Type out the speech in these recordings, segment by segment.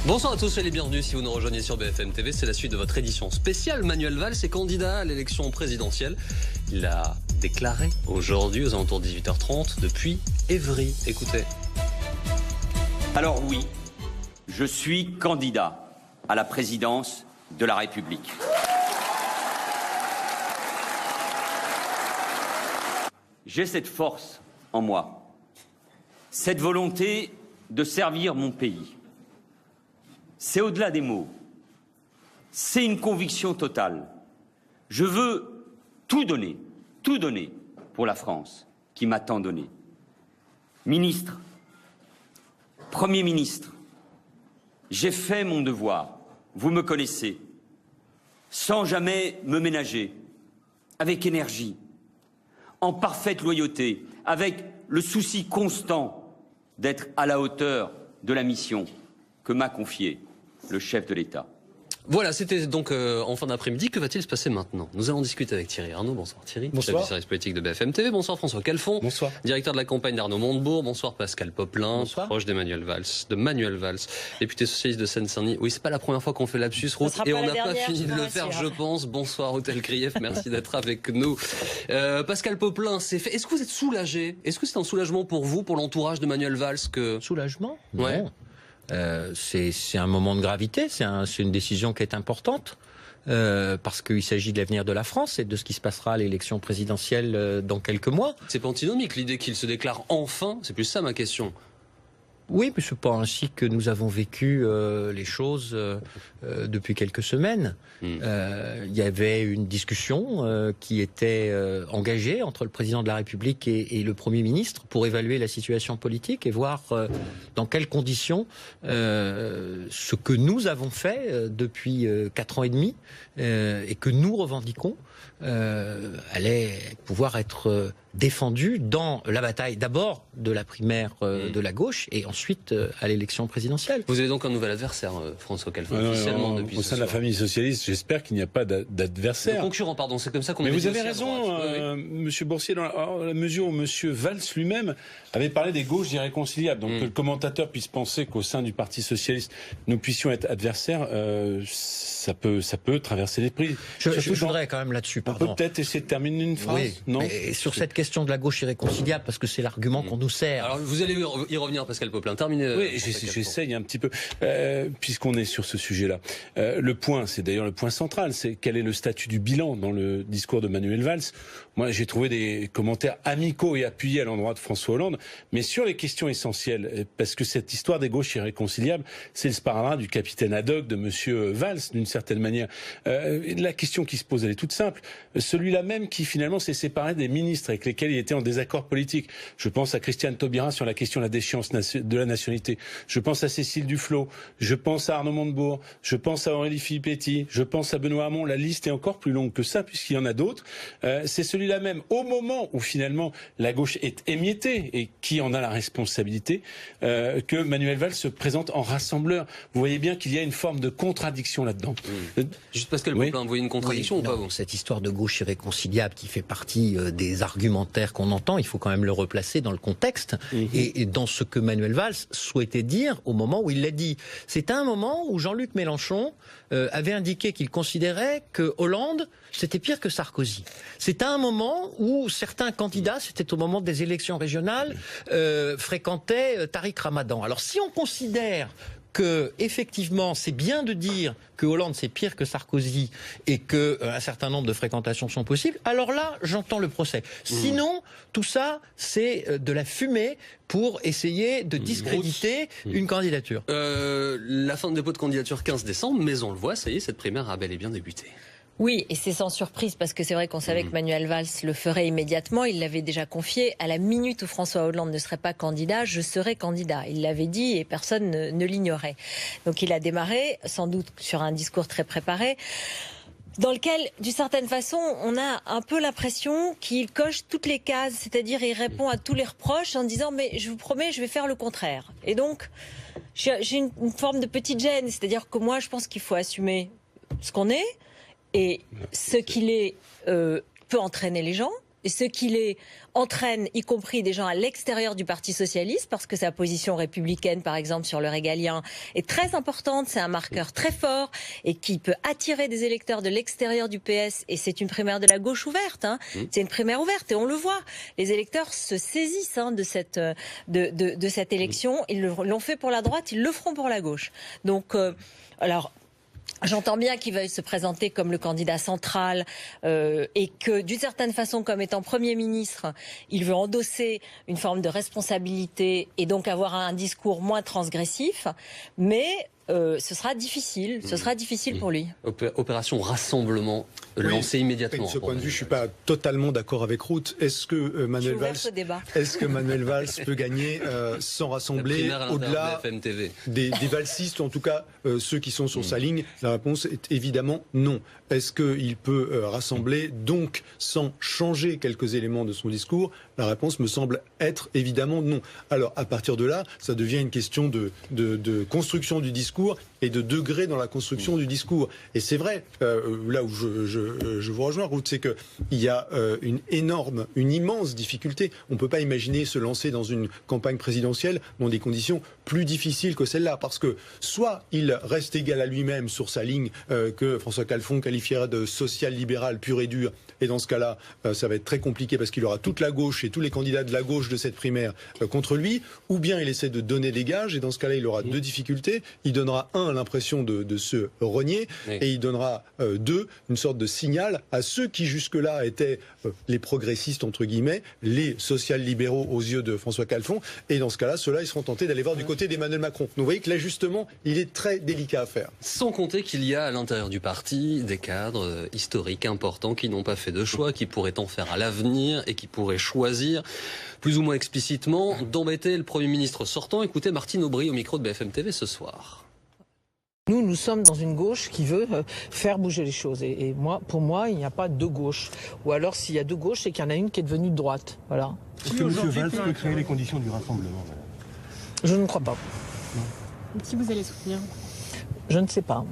Bonsoir à tous et les bienvenus si vous nous rejoignez sur BFM TV. C'est la suite de votre édition spéciale. Manuel Valls est candidat à l'élection présidentielle. Il a déclaré aujourd'hui aux alentours de 18h30 depuis Évry. Écoutez. Alors oui, je suis candidat à la présidence de la République. J'ai cette force en moi, cette volonté de servir mon pays. C'est au-delà des mots, c'est une conviction totale. Je veux tout donner pour la France qui m'a tant donné. Ministre, Premier ministre, j'ai fait mon devoir, vous me connaissez, sans jamais me ménager, avec énergie, en parfaite loyauté, avec le souci constant d'être à la hauteur de la mission que m'a confiée le chef de l'État. Voilà, c'était donc en fin d'après-midi. Que va-t-il se passer maintenant? Nous allons discuter avec Thierry Arnaud. Bonsoir Thierry. Bonsoir. Chef du service politique de BFM TV. Bonsoir François Calfon. Bonsoir. Directeur de la campagne d'Arnaud Montebourg. Bonsoir Pascal Popelin. Bonsoir. Proche d'Emmanuel Valls, député socialiste de Seine-Saint-Denis. Oui, c'est pas la première fois qu'on fait lapsus route et on n'a pas fini de le faire, je pense. Bonsoir Hôtel Krief. Merci d'être avec nous. Pascal Popelin, c'est fait. Est-ce que vous êtes soulagé? Est-ce que c'est un soulagement pour vous, pour l'entourage d'Emmanuel Valls que... Soulagement? Ouais. Non. C'est un moment de gravité, c'est une décision qui est importante, parce qu'il s'agit de l'avenir de la France et de ce qui se passera à l'élection présidentielle dans quelques mois. C'est pas antinomique l'idée qu'il se déclare enfin, c'est plus ça ma question. Oui, mais c'est pas ainsi que nous avons vécu les choses depuis quelques semaines. Il y avait une discussion qui était engagée entre le président de la République et le Premier ministre pour évaluer la situation politique et voir dans quelles conditions ce que nous avons fait depuis 4 ans et demi et que nous revendiquons allait pouvoir être défendu dans la bataille d'abord de la primaire de la gauche et ensuite à l'élection présidentielle. Vous avez donc un nouvel adversaire, François Calfon, officiellement depuis au sein de la famille socialiste, j'espère qu'il n'y a pas d'adversaire. De concurrent, pardon, c'est comme ça qu'on. Mais vous avez raison, Monsieur Boursier, dans la mesure où Monsieur Valls lui-même avait parlé des gauches irréconciliables. Donc que le commentateur puisse penser qu'au sein du Parti socialiste nous puissions être adversaires, ça peut traverser l'esprit. Je voudrais quand même là-dessus. On peut peut-être essayer de terminer une phrase. Oui, non. Mais sur cette question de la gauche irréconciliable, parce que c'est l'argument qu'on nous sert. Alors vous allez y revenir, Pascal Popelin. Terminez. Oui, j'essaye un petit peu, puisqu'on est sur ce sujet-là. Le point, c'est d'ailleurs le point central, c'est quel est le statut du bilan dans le discours de Manuel Valls. Moi, j'ai trouvé des commentaires amicaux et appuyés à l'endroit de François Hollande, mais sur les questions essentielles, parce que cette histoire des gauches irréconciliables, c'est le sparadrap du capitaine Haddock de Monsieur Valls, d'une certaine manière. La question qui se pose, elle est toute simple. Celui-là même qui finalement s'est séparé des ministres avec lesquels il était en désaccord politique. Je pense à Christiane Taubira sur la question de la déchéance de la nationalité. Je pense à Cécile Duflot. Je pense à Arnaud Montebourg. Je pense à Aurélie Filippetti. Je pense à Benoît Hamon. La liste est encore plus longue que ça puisqu'il y en a d'autres. C'est celui-là même, au moment où finalement la gauche est émiettée et qui en a la responsabilité, que Manuel Valls se présente en rassembleur. Vous voyez bien qu'il y a une forme de contradiction là-dedans. Juste Pascal Popelin, vous voyez une contradiction ou pas vous? Cette histoire de gauche irréconciliable qui fait partie des argumentaires qu'on entend, il faut quand même le replacer dans le contexte et dans ce que Manuel Valls souhaitait dire au moment où il l'a dit. C'est un moment où Jean-Luc Mélenchon avait indiqué qu'il considérait que Hollande, c'était pire que Sarkozy. C'est un moment où certains candidats, c'était au moment des élections régionales, fréquentaient Tariq Ramadan. Alors si on considère que effectivement c'est bien de dire que Hollande c'est pire que Sarkozy et que un certain nombre de fréquentations sont possibles, alors là j'entends le procès. Sinon tout ça c'est de la fumée pour essayer de discréditer une candidature. La fin de dépôt de candidature 15 décembre, mais on le voit, ça y est, cette primaire a bel et bien débuté. Oui, et c'est sans surprise parce que c'est vrai qu'on savait que Manuel Valls le ferait immédiatement. Il l'avait déjà confié à la minute où François Hollande ne serait pas candidat, je serai candidat. Il l'avait dit et personne ne l'ignorait. Donc il a démarré, sans doute sur un discours très préparé, dans lequel, d'une certaine façon, on a un peu l'impression qu'il coche toutes les cases, c'est-à-dire il répond à tous les reproches en disant mais je vous promets, je vais faire le contraire. Et donc j'ai une forme de petite gêne, c'est-à-dire que moi je pense qu'il faut assumer ce qu'on est. Et ce qu'il est peut entraîner les gens. et ce qui les entraîne, y compris des gens à l'extérieur du Parti socialiste, parce que sa position républicaine, par exemple, sur le régalien, est très importante. C'est un marqueur très fort et qui peut attirer des électeurs de l'extérieur du PS. Et c'est une primaire de la gauche ouverte. Hein. C'est une primaire ouverte et on le voit. Les électeurs se saisissent de cette élection. Ils l'ont fait pour la droite, ils le feront pour la gauche. Donc, alors. J'entends bien qu'il veuille se présenter comme le candidat central et que, d'une certaine façon, comme étant Premier ministre, il veut endosser une forme de responsabilité et donc avoir un discours moins transgressif. Mais ce sera difficile. Ce sera difficile pour lui. Opération rassemblement lancée immédiatement. De ce point de vue, je suis pas totalement d'accord avec Ruth. Est-ce que Manuel Valls peut gagner sans rassembler au-delà des valsistes, ou en tout cas ceux qui sont sur sa ligne? La réponse est évidemment non. Est-ce qu'il peut rassembler donc sans changer quelques éléments de son discours? La réponse me semble être évidemment non. Alors à partir de là, ça devient une question de construction du discours et de degré dans la construction du discours. Et c'est vrai, là où je vous rejoins, Ruth, c'est qu'il y a une immense difficulté. On ne peut pas imaginer se lancer dans une campagne présidentielle dans des conditions plus difficiles que celle-là, parce que soit il reste égal à lui-même sur sa ligne que François Calfon qualifierait de social-libéral pur et dur, et dans ce cas-là, ça va être très compliqué parce qu'il aura toute la gauche et tous les candidats de la gauche de cette primaire contre lui, ou bien il essaie de donner des gages, et dans ce cas-là, il aura deux difficultés. Il donnera, l'impression de se renier, et il donnera, une sorte de signal à ceux qui jusque-là étaient les progressistes, entre guillemets, les social-libéraux aux yeux de François Calfon, et dans ce cas-là, ceux-là, ils seront tentés d'aller voir du côté d'Emmanuel Macron. Donc vous voyez que l'ajustement, il est très délicat à faire. Sans compter qu'il y a à l'intérieur du parti des cadres historiques importants qui n'ont pas fait de choix, qui pourraient en faire à l'avenir et qui pourraient choisir, plus ou moins explicitement, d'embêter le Premier ministre sortant. Écoutez Martine Aubry au micro de BFM TV ce soir. Nous sommes dans une gauche qui veut faire bouger les choses. Et pour moi, il n'y a pas deux gauches. Ou alors, s'il y a deux gauches, c'est qu'il y en a une qui est devenue de droite. Voilà. Est-ce que M. Valls peut créer les conditions du rassemblement? Je ne crois pas. Qui vous allez soutenir? Je ne sais pas.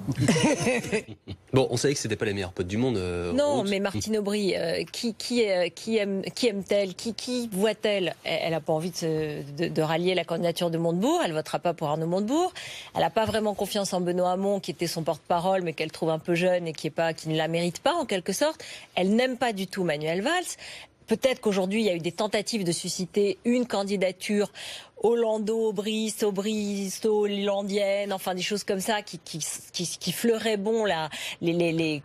Bon, on savait que c'était pas les meilleurs potes du monde. Non, mais Martine Aubry, qui aime-t-elle, qui voit-elle? Elle n'a pas envie de rallier la candidature de Montebourg. Elle votera pas pour Arnaud Montebourg. Elle n'a pas vraiment confiance en Benoît Hamon, qui était son porte-parole, mais qu'elle trouve un peu jeune et qui ne la mérite pas en quelque sorte. Elle n'aime pas du tout Manuel Valls. Peut-être qu'aujourd'hui, il y a eu des tentatives de susciter une candidature Hollando, Bristo, Hollandienne, enfin des choses comme ça qui fleuraient bon les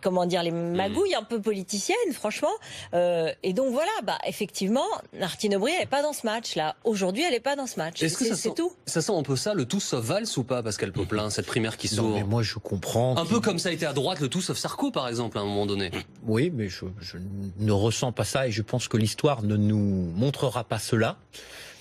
magouilles un peu politiciennes, franchement. Et donc voilà, effectivement, Martine Aubry, elle n'est pas dans ce match là. Aujourd'hui, elle n'est pas dans ce match. Est-ce que c'est tout? Ça sent un peu ça, le tout sauf Valls ou pas, Pascal Popelin, cette primaire qui s'ouvre? Non, mais moi je comprends. Un peu comme ça a été à droite, le tout sauf Sarko, par exemple, à un moment donné. Oui, mais je ne ressens pas ça et je pense que l'histoire ne nous montrera pas cela.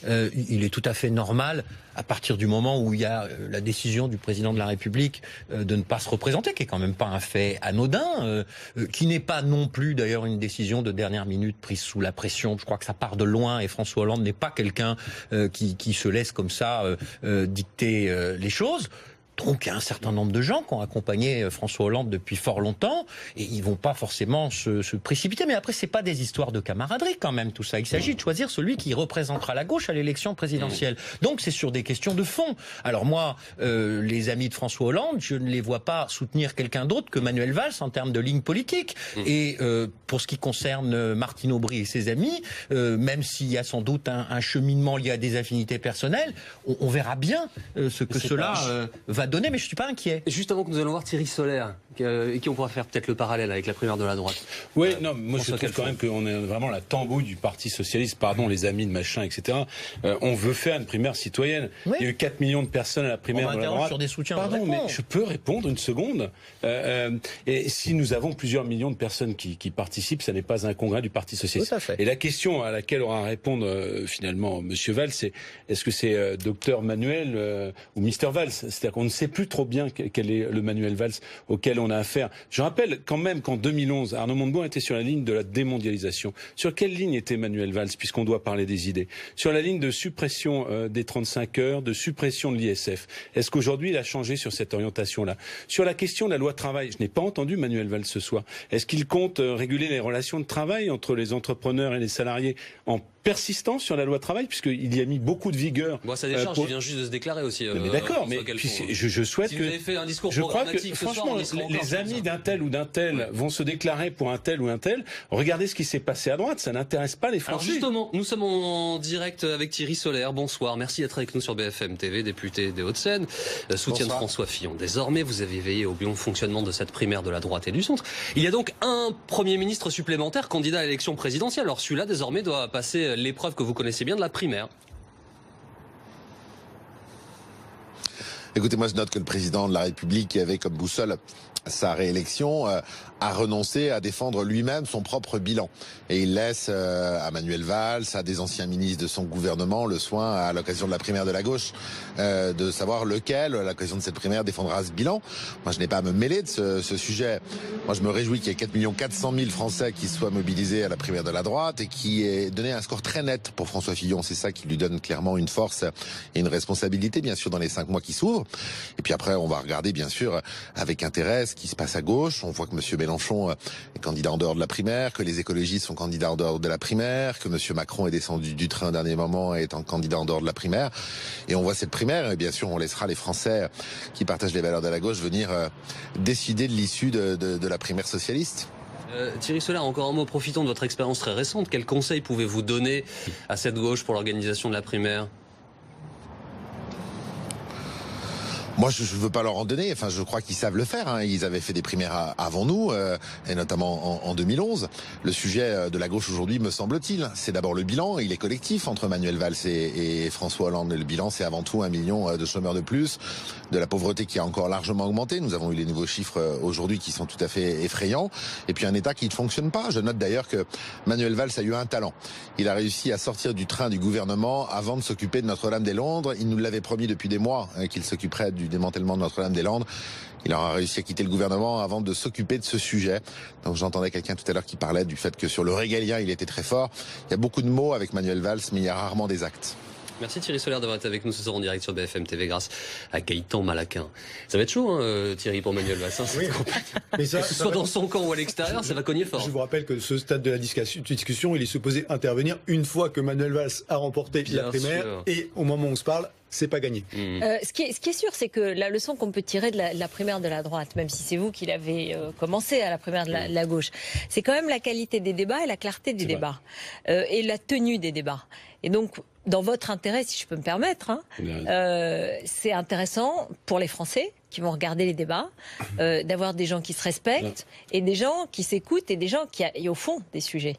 Il est tout à fait normal, à partir du moment où il y a la décision du président de la République de ne pas se représenter, qui est quand même pas un fait anodin, qui n'est pas non plus d'ailleurs une décision de dernière minute prise sous la pression. Je crois que ça part de loin et François Hollande n'est pas quelqu'un qui se laisse comme ça dicter les choses. Donc il y a un certain nombre de gens qui ont accompagné François Hollande depuis fort longtemps et ils vont pas forcément se précipiter. Mais après, c'est pas des histoires de camaraderie quand même tout ça. Il s'agit de choisir celui qui représentera la gauche à l'élection présidentielle. Donc c'est sur des questions de fond. Alors moi, les amis de François Hollande, je ne les vois pas soutenir quelqu'un d'autre que Manuel Valls en termes de ligne politique. Et pour ce qui concerne Martine Aubry et ses amis, même s'il y a sans doute un cheminement lié à des affinités personnelles, on verra bien ce que cela va donner, mais je ne suis pas inquiet. Juste avant que nous allons voir Thierry Solaire, qui on pourra faire peut-être le parallèle avec la primaire de la droite. Oui, non, moi je trouve quand même qu'on est vraiment la tambouille du Parti Socialiste, pardon les amis de machin, etc. On veut faire une primaire citoyenne. Oui. Il y a eu 4 millions de personnes à la primaire de la droite. Sur des soutiens, pardon, mais je peux répondre une seconde. Et si nous avons plusieurs millions de personnes qui participent, ça n'est pas un congrès du Parti Socialiste. Tout à fait. Et la question à laquelle aura à répondre finalement Monsieur Valls, c'est est-ce que c'est Docteur Manuel ou Mister Valls? C'est-à-dire qu'on ne ne sait plus trop bien quel est le Manuel Valls auquel on a affaire. Je rappelle quand même qu'en 2011, Arnaud Montebourg était sur la ligne de la démondialisation. Sur quelle ligne était Manuel Valls, puisqu'on doit parler des idées? Sur la ligne de suppression des 35 heures, de suppression de l'ISF. Est-ce qu'aujourd'hui il a changé sur cette orientation-là? Sur la question de la loi travail, je n'ai pas entendu Manuel Valls ce soir. Est-ce qu'il compte réguler les relations de travail entre les entrepreneurs et les salariés en persistant sur la loi travail, puisqu'il y a mis beaucoup de vigueur. Bon, ça décharge, il vient juste de se déclarer aussi. Mais d'accord, mais je souhaite si que... vous avez fait un discours je crois que, ce franchement, soir, les amis d'un tel ou d'un tel vont se déclarer pour un tel ou un tel. Regardez ce qui s'est passé à droite, ça n'intéresse pas les Français. Alors justement, nous sommes en direct avec Thierry Solaire. Bonsoir, merci d'être avec nous sur BFM TV, député des Hauts-de-Seine, soutien de François Fillon. Désormais, vous avez veillé au bon fonctionnement de cette primaire de la droite et du centre. Il y a donc un Premier ministre supplémentaire candidat à l'élection présidentielle. Alors celui-là, désormais, doit passer l'épreuve que vous connaissez bien de la primaire. Écoutez, moi je note que le président de la République, qui avait comme boussole sa réélection, a renoncé à défendre lui-même son propre bilan. Et il laisse à Manuel Valls, à des anciens ministres de son gouvernement, le soin, à l'occasion de la primaire de la gauche, de savoir lequel, à l'occasion de cette primaire, défendra ce bilan. Moi, je n'ai pas à me mêler de ce sujet. Moi, je me réjouis qu'il y ait 4 400 000 Français qui soient mobilisés à la primaire de la droite et qui aient donné un score très net pour François Fillon. C'est ça qui lui donne clairement une force et une responsabilité, bien sûr, dans les 5 mois qui s'ouvrent. Et puis après, on va regarder, bien sûr, avec intérêt ce qui se passe à gauche. On voit que M. Mélenchon est candidat en dehors de la primaire, que les écologistes sont candidats en dehors de la primaire, que M. Macron est descendu du train au dernier moment et est en candidat en dehors de la primaire. Et on voit cette primaire, et bien sûr, on laissera les Français qui partagent les valeurs de la gauche venir décider de l'issue de la primaire socialiste. Thierry Solaire, encore un mot, profitant de votre expérience très récente. Quels conseils pouvez-vous donner à cette gauche pour l'organisation de la primaire ? Moi, je veux pas leur en donner. Enfin, je crois qu'ils savent le faire. Hein. Ils avaient fait des primaires avant nous, et notamment en 2011. Le sujet de la gauche aujourd'hui, me semble-t-il, c'est d'abord le bilan. Il est collectif entre Manuel Valls et François Hollande. Et le bilan, c'est avant tout 1 million de chômeurs de plus, de la pauvreté qui a encore largement augmenté. Nous avons eu les nouveaux chiffres aujourd'hui qui sont tout à fait effrayants. Et puis un État qui ne fonctionne pas. Je note d'ailleurs que Manuel Valls a eu un talent. Il a réussi à sortir du train du gouvernement avant de s'occuper de Notre-Dame-des-Landes. Il nous l'avait promis depuis des mois qu'il s'occuperait du démantèlement de Notre-Dame-des-Landes. Il aura réussi à quitter le gouvernement avant de s'occuper de ce sujet. Donc j'entendais quelqu'un tout à l'heure qui parlait du fait que sur le régalien, il était très fort. Il y a beaucoup de mots avec Manuel Valls, mais il y a rarement des actes. Merci Thierry Solaire d'avoir été avec nous ce soir en direct sur BFM TV grâce à Gaëtan Malaquin. Ça va être chaud, hein, Thierry, pour Manuel Valls. Hein, oui. Mais ça, que ce soit dans son camp ou à l'extérieur, ça va cogner fort. Je vous rappelle que ce stade de la discussion, il est supposé intervenir une fois que Manuel Valls a remporté la primaire. Et au moment où on se parle, c'est pas gagné. Ce qui est sûr, c'est que la leçon qu'on peut tirer de la primaire de la droite, même si c'est vous qui l'avez commencé à la primaire de la gauche, c'est quand même la qualité des débats et la clarté des débats et la tenue des débats. Et donc, dans votre intérêt, si je peux me permettre, c'est intéressant pour les Français qui vont regarder les débats, d'avoir des gens qui se respectent et des gens qui s'écoutent et des gens qui aillent au fond des sujets.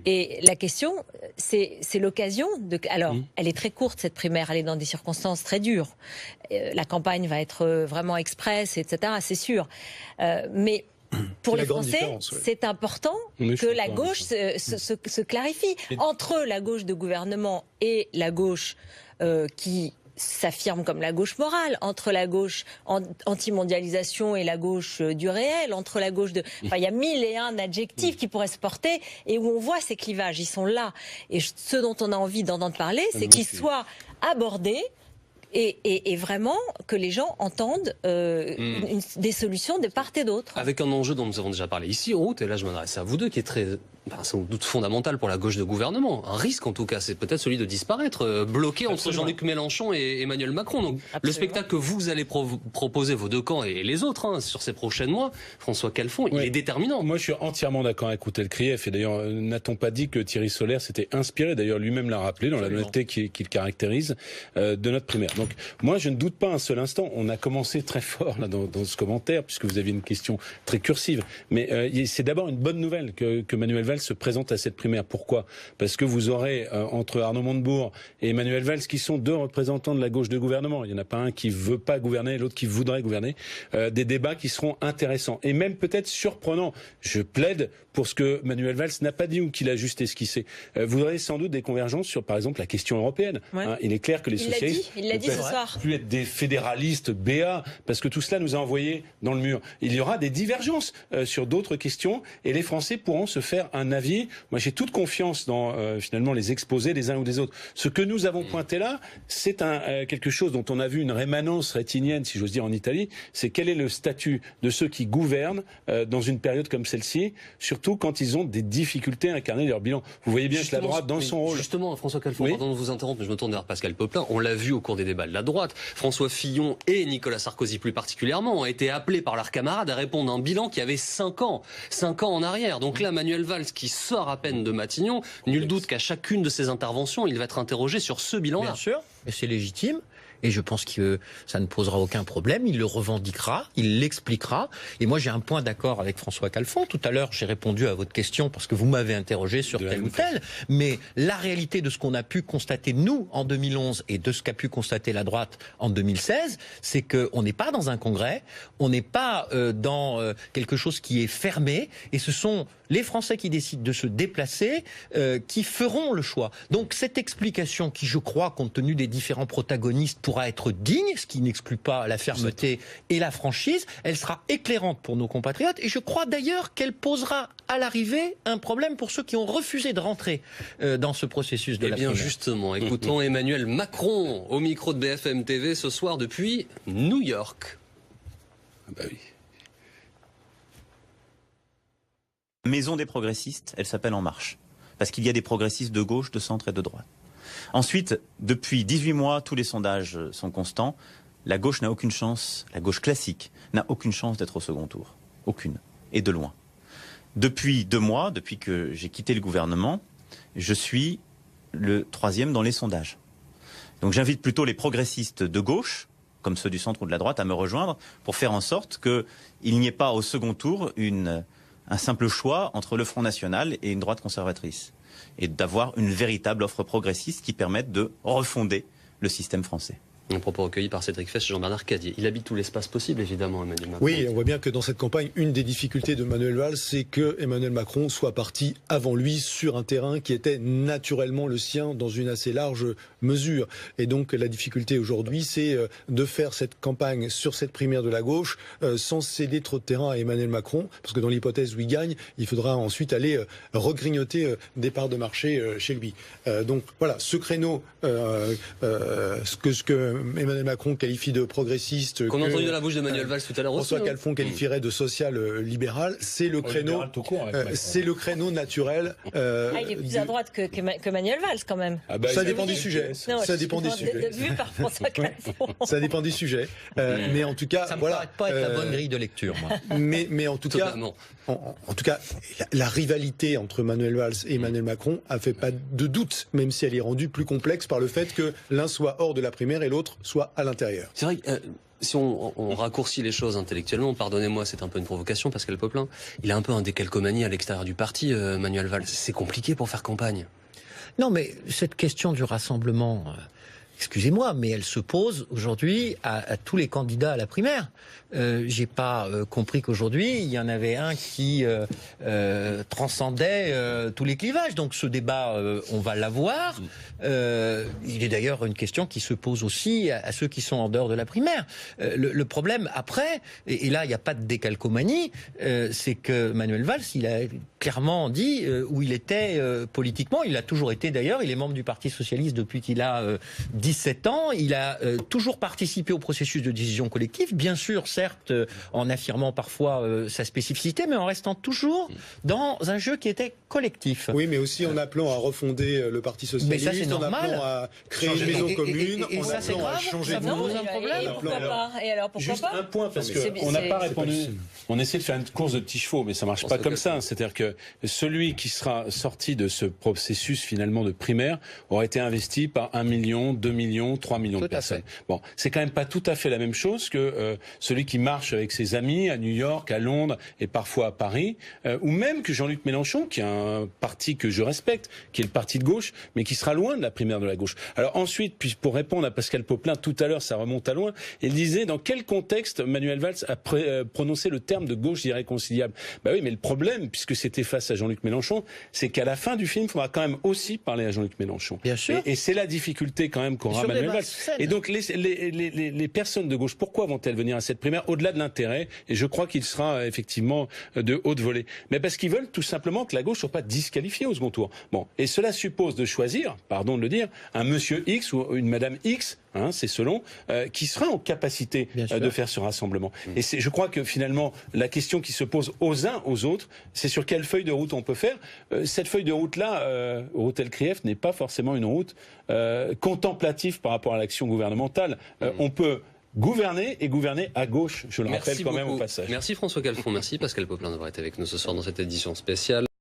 Et la question, c'est l'occasion de... Alors, elle est très courte, cette primaire, elle est dans des circonstances très dures. La campagne va être vraiment express, etc., c'est sûr. Mais... pour les Français, c'est important que la gauche se clarifie. Entre la gauche de gouvernement et la gauche qui s'affirme comme la gauche morale, entre la gauche anti-mondialisation et la gauche du réel, entre la gauche de... Enfin, il y a 1001 adjectifs qui pourraient se porter et où on voit ces clivages, ils sont là. Et ce dont on a envie d'entendre parler, c'est qu'ils soient abordés et vraiment que les gens entendent des solutions de part et d'autre. Avec un enjeu dont nous avons déjà parlé ici en route, et là je m'adresse à vous deux, qui est très, sans doute fondamental pour la gauche de gouvernement. Un risque en tout cas, c'est peut-être celui de disparaître, bloqué entre Jean-Luc Mélenchon et Emmanuel Macron. Donc le spectacle que vous allez proposer, vos deux camps et les autres, sur ces prochains mois, François Calfon, il est déterminant. Moi je suis entièrement d'accord avec Houtel-Krief, et d'ailleurs n'a-t-on pas dit que Thierry Solaire s'était inspiré, d'ailleurs lui-même l'a rappelé dans la honnêteté qu'il caractérise, de notre primaire. Donc moi je ne doute pas un seul instant, on a commencé très fort là, dans ce commentaire, puisque vous aviez une question très cursive, mais c'est d'abord une bonne nouvelle que Manuel Valls Valls se présente à cette primaire. Pourquoi? Parce que vous aurez entre Arnaud Montebourg et Manuel Valls, qui sont deux représentants de la gauche de gouvernement, il n'y en a pas un qui veut pas gouverner et l'autre qui voudrait gouverner, des débats qui seront intéressants et même peut-être surprenants. Je plaide pour ce que Manuel Valls n'a pas dit ou qu'il a juste esquissé. Vous aurez sans doute des convergences sur, par exemple, la question européenne. Ouais. Il est clair que les socialistes il l'a dit ce soir. Plus être des fédéralistes BA, parce que tout cela nous a envoyés dans le mur. Il y aura des divergences sur d'autres questions et les Français pourront se faire un avis. Moi, j'ai toute confiance dans finalement les exposés des uns ou des autres. Ce que nous avons pointé là, c'est quelque chose dont on a vu une rémanence rétinienne, si j'ose dire, en Italie. C'est quel est le statut de ceux qui gouvernent dans une période comme celle-ci, surtout quand ils ont des difficultés à incarner leur bilan. Vous voyez bien que la droite, dans son rôle... Justement, François Calfon, pardon de vous interrompre, mais je me tourne vers Pascal Popelin. On l'a vu au cours des débats de la droite. François Fillon et Nicolas Sarkozy plus particulièrement ont été appelés par leurs camarades à répondre à un bilan qui avait 5 ans en arrière. Donc là, Manuel Valls, qui sort à peine de Matignon, nul doute qu'à chacune de ses interventions, il va être interrogé sur ce bilan-là. Bien sûr, et c'est légitime. Et je pense que ça ne posera aucun problème. Il le revendiquera, il l'expliquera. Et moi, j'ai un point d'accord avec François Calfon. Tout à l'heure, j'ai répondu à votre question parce que vous m'avez interrogé sur tel ou tel. Mais la réalité de ce qu'on a pu constater, nous, en 2011, et de ce qu'a pu constater la droite en 2016, c'est qu'on n'est pas dans un congrès, on n'est pas dans quelque chose qui est fermé. Et ce sont les Français qui décident de se déplacer qui feront le choix. Donc, cette explication qui, je crois, compte tenu des différents protagonistes, pourra être digne, ce qui n'exclut pas la fermeté et la franchise. Elle sera éclairante pour nos compatriotes et je crois d'ailleurs qu'elle posera à l'arrivée un problème pour ceux qui ont refusé de rentrer dans ce processus de la primaire. Eh bien justement, écoutons Emmanuel Macron au micro de BFM TV ce soir depuis New York. Bah oui. Maison des progressistes, elle s'appelle En Marche. Parce qu'il y a des progressistes de gauche, de centre et de droite. Ensuite, depuis 18 mois, tous les sondages sont constants. La gauche n'a aucune chance, la gauche classique n'a aucune chance d'être au second tour. Aucune. Et de loin. Depuis 2 mois, depuis que j'ai quitté le gouvernement, je suis le 3e dans les sondages. Donc j'invite plutôt les progressistes de gauche, comme ceux du centre ou de la droite, à me rejoindre pour faire en sorte qu'il n'y ait pas au second tour un simple choix entre le Front National et une droite conservatrice. Et d'avoir une véritable offre progressiste qui permette de refonder le système français. Un propos recueilli par Cédric Fest et Jean-Bernard Cadier. Il habite tout l'espace possible, évidemment, Emmanuel Macron. Oui, on voit bien que dans cette campagne, une des difficultés de Manuel Valls, c'est que Emmanuel Macron soit parti avant lui sur un terrain qui était naturellement le sien dans une assez large mesure. Et donc la difficulté aujourd'hui, c'est de faire cette campagne sur cette primaire de la gauche sans céder trop de terrain à Emmanuel Macron, parce que dans l'hypothèse où il gagne, il faudra ensuite aller regrignoter des parts de marché chez lui. Donc voilà, ce créneau, ce que Emmanuel Macron qualifie de progressiste, qu'on a entendu dans la bouche d'Emmanuel Valls tout à l'heure aussi. François Calfon qualifierait de social-libéral, c'est le créneau, c'est le créneau naturel. Il est plus à droite que Manuel Valls quand même. Ah bah, ça dépend du sujet. Ça dépend du sujet. Vu par François Calfon. Ça dépend du sujet. Mais en tout cas, ça me paraît pas être la bonne grille de lecture, moi. Mais en tout cas, en tout cas, la rivalité entre Manuel Valls et Emmanuel Macron a fait pas de doute, même si elle est rendue plus complexe par le fait que l'un soit hors de la primaire et l'autre soit à l'intérieur. C'est vrai que si on raccourcit les choses intellectuellement, pardonnez-moi, c'est un peu une provocation, Pascal Popelin, il a un peu un décalcomanie à l'extérieur du parti, Manuel Valls. C'est compliqué pour faire campagne. Non, mais cette question du rassemblement, excusez-moi, mais elle se pose aujourd'hui à tous les candidats à la primaire. J'ai pas compris qu'aujourd'hui il y en avait un qui transcendait tous les clivages. Donc ce débat, on va l'avoir. Il est d'ailleurs une question qui se pose aussi à ceux qui sont en dehors de la primaire. Le problème après, et là il n'y a pas de décalcomanie, c'est que Manuel Valls, il a clairement dit où il était politiquement. Il a toujours été d'ailleurs. Il est membre du Parti socialiste depuis qu'il a 17 ans. Il a toujours participé au processus de décision collective, bien sûr, certes, en affirmant parfois sa spécificité, mais en restant toujours dans un jeu qui était collectif. Oui, mais aussi en appelant à refonder le Parti socialiste, mais ça, c'est normal. En appelant à créer une maison commune, et ça, c'est grave, à changer ça de pose nom. un problème. Et alors pourquoi Juste pas un point, parce qu'on n'a pas répondu. On essaie de faire une course de petits chevaux, mais ça marche pas comme ça. C'est-à-dire que celui qui sera sorti de ce processus finalement de primaire aura été investi par 1 million, 2 million, 3 millions de personnes. Bon, c'est quand même pas tout à fait la même chose que celui qui marche avec ses amis à New York, à Londres et parfois à Paris, ou même que Jean-Luc Mélenchon, qui a un parti que je respecte, qui est le parti de gauche, mais qui sera loin de la primaire de la gauche. Alors ensuite, puis pour répondre à Pascal Popelin, tout à l'heure, ça remonte à loin, il disait dans quel contexte Manuel Valls a prononcé le terme de gauche irréconciliable. Bah oui, mais le problème, puisque c'était face à Jean-Luc Mélenchon, c'est qu'à la fin du film, il faudra quand même aussi parler à Jean-Luc Mélenchon. Bien sûr. Et c'est la difficulté quand même qu'aura Manuel Valls. Et donc les personnes de gauche, pourquoi vont-elles venir à cette primaire au-delà de l'intérêt? Et je crois qu'il sera effectivement de haute volée. Mais parce qu'ils veulent tout simplement que la gauche soit pas disqualifiée au second tour. Bon, et cela suppose de choisir, pardon de le dire, un monsieur X ou une madame X, hein, c'est selon, qui sera en capacité de faire ce rassemblement. Et je crois que finalement, la question qui se pose aux uns aux autres, c'est sur quelle feuille de route on peut faire. Cette feuille de route-là, Hotel Krief, n'est pas forcément une route contemplative par rapport à l'action gouvernementale. On peut gouverner et gouverner à gauche, je le rappelle quand même au passage. Merci François Calfon, merci Pascal Popelin d'avoir été avec nous ce soir dans cette édition spéciale.